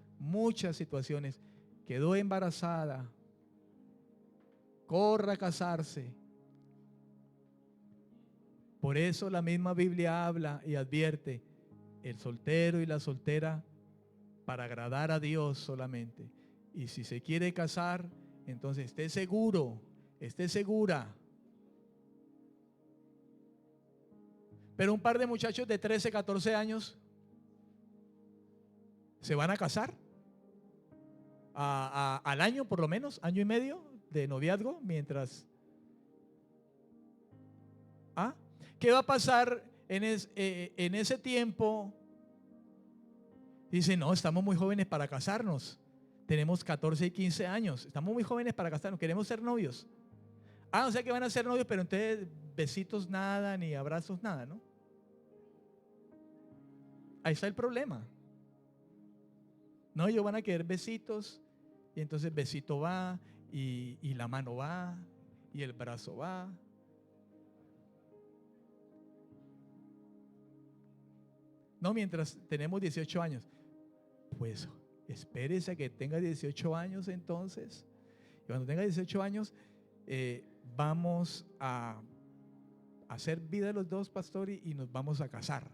situaciones. Quedó embarazada, corra a casarse. Por eso la misma Biblia habla y advierte, el soltero y la soltera para agradar a Dios solamente. Y si se quiere casar, entonces esté seguro, esté segura. Pero un par de muchachos de 13, 14 años se van a casar al año, por lo menos, año y medio de noviazgo, mientras... ¿Qué va a pasar en ese tiempo? Dice, no, estamos muy jóvenes para casarnos. Tenemos 14 y 15 años. Estamos muy jóvenes para casarnos. Queremos ser novios. O sea que van a ser novios, pero entonces besitos nada, ni abrazos nada, ¿no? Ahí está el problema. No, ellos van a querer besitos. Y entonces besito va, y la mano va, y el brazo va. No, mientras tenemos 18 años. Pues espérese a que tenga 18 años entonces. Y cuando tenga 18 años, vamos a hacer vida los dos, pastor, y nos vamos a casar.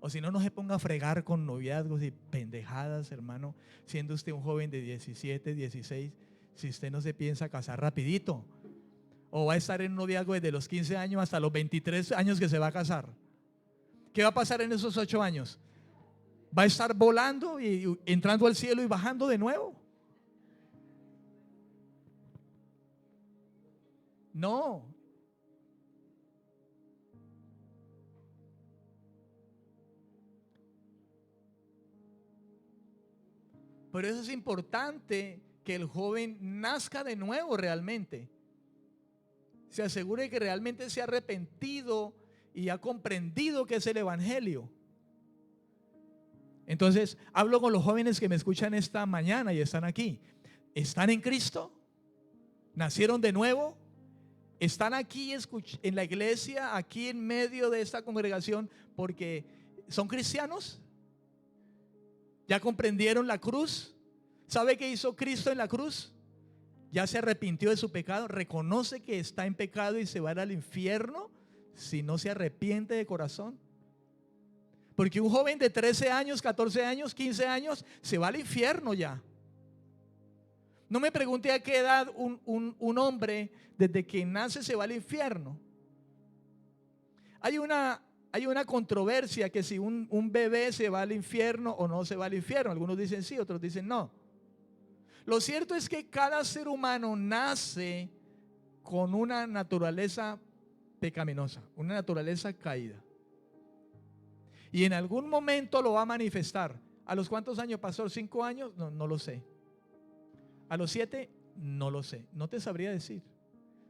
O si no, no se ponga a fregar con noviazgos y pendejadas, hermano, siendo usted un joven de 17, 16, si usted no se piensa casar rapidito. O va a estar en un noviazgo desde los 15 años hasta los 23 años que se va a casar. ¿Qué va a pasar en esos 8 años? ¿Va a estar volando y entrando al cielo y bajando de nuevo? No. Por eso es importante que el joven nazca de nuevo realmente. Se asegure que realmente se ha arrepentido y ha comprendido que es el evangelio. Entonces, hablo con los jóvenes que me escuchan esta mañana y están aquí. ¿Están en Cristo? ¿Nacieron de nuevo? ¿Están aquí en la iglesia, aquí en medio de esta congregación porque son cristianos? ¿Ya comprendieron la cruz? ¿Sabe qué hizo Cristo en la cruz? Ya se arrepintió de su pecado, reconoce que está en pecado y se va a ir al infierno si no se arrepiente de corazón. Porque un joven de 13 años, 14 años, 15 años se va al infierno ya. No me pregunte a qué edad un hombre desde que nace se va al infierno. Hay una controversia que si un bebé se va al infierno o no se va al infierno. Algunos dicen sí, otros dicen no. Lo cierto es que cada ser humano nace con una naturaleza pecaminosa, una naturaleza caída. Y en algún momento lo va a manifestar. ¿A los cuántos años, pastor? ¿5 años? No lo sé. ¿A los 7? No lo sé. No te sabría decir.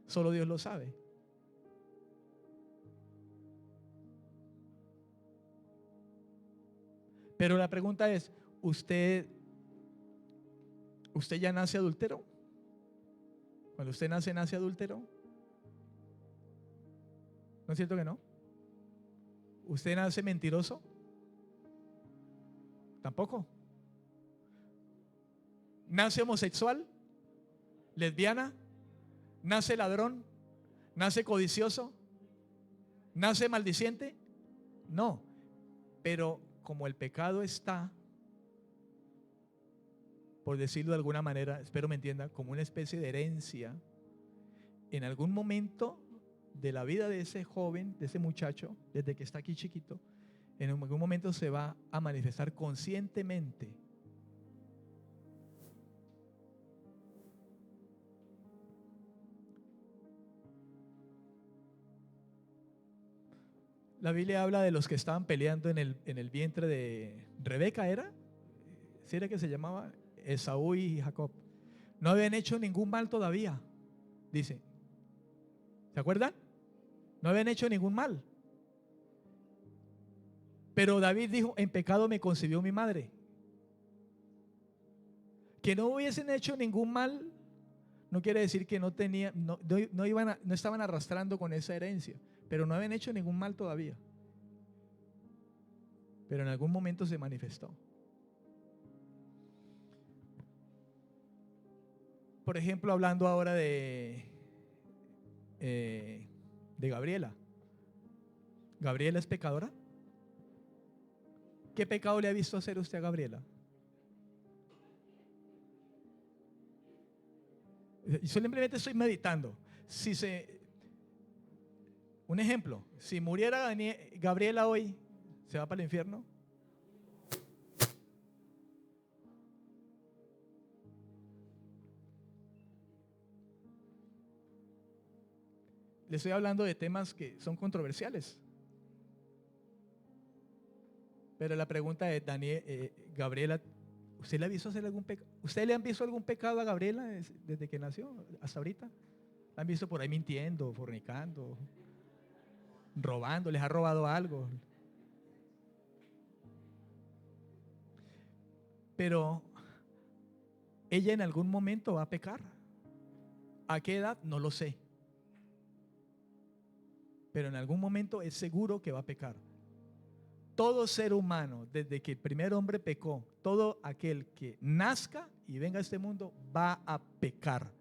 Solo Dios lo sabe. Pero la pregunta es, ¿usted ya nace adúltero? Cuando usted nace adúltero. ¿No es cierto que no? ¿Usted nace mentiroso? Tampoco. ¿Nace homosexual? ¿Lesbiana? ¿Nace ladrón? ¿Nace codicioso? ¿Nace maldiciente? No. Pero como el pecado está, por decirlo de alguna manera, espero me entienda, como una especie de herencia, en algún momento de la vida de ese joven, de ese muchacho, desde que está aquí chiquito, en algún momento se va a manifestar conscientemente. La Biblia habla de los que estaban peleando en el vientre de Rebeca, ¿era? ¿Sí era que se llamaba? Esaú y Jacob. No habían hecho ningún mal todavía, dice. ¿Se acuerdan? No habían hecho ningún mal. Pero David dijo, en pecado me concibió mi madre. Que no hubiesen hecho ningún mal no quiere decir que no estaban arrastrando con esa herencia, pero no habían hecho ningún mal todavía. Pero en algún momento se manifestó. Por ejemplo, hablando ahora de Gabriela. ¿Gabriela es pecadora? ¿Qué pecado le ha visto hacer usted a Gabriela? Yo simplemente estoy meditando. Un ejemplo, si muriera Gabriela hoy, ¿se va para el infierno? Le estoy hablando de temas que son controversiales. Pero la pregunta es, Gabriela, ¿usted le ha visto hacer algún pecado? ¿Usted le han visto algún pecado a Gabriela desde que nació hasta ahorita? ¿La han visto por ahí mintiendo, fornicando, robando? ¿Les ha robado algo? Pero ella en algún momento va a pecar. ¿A qué edad? No lo sé. Pero en algún momento es seguro que va a pecar. Todo ser humano, desde que el primer hombre pecó, todo aquel que nazca y venga a este mundo va a pecar.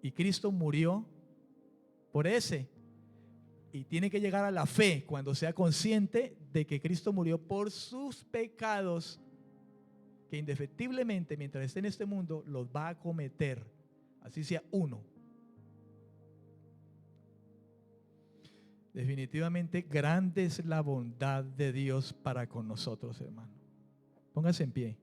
Y Cristo murió por ese. Y tiene que llegar a la fe cuando sea consciente de que Cristo murió por sus pecados, que indefectiblemente mientras esté en este mundo los va a cometer, así sea uno. Definitivamente grande es la bondad de Dios para con nosotros, hermano. Póngase en pie.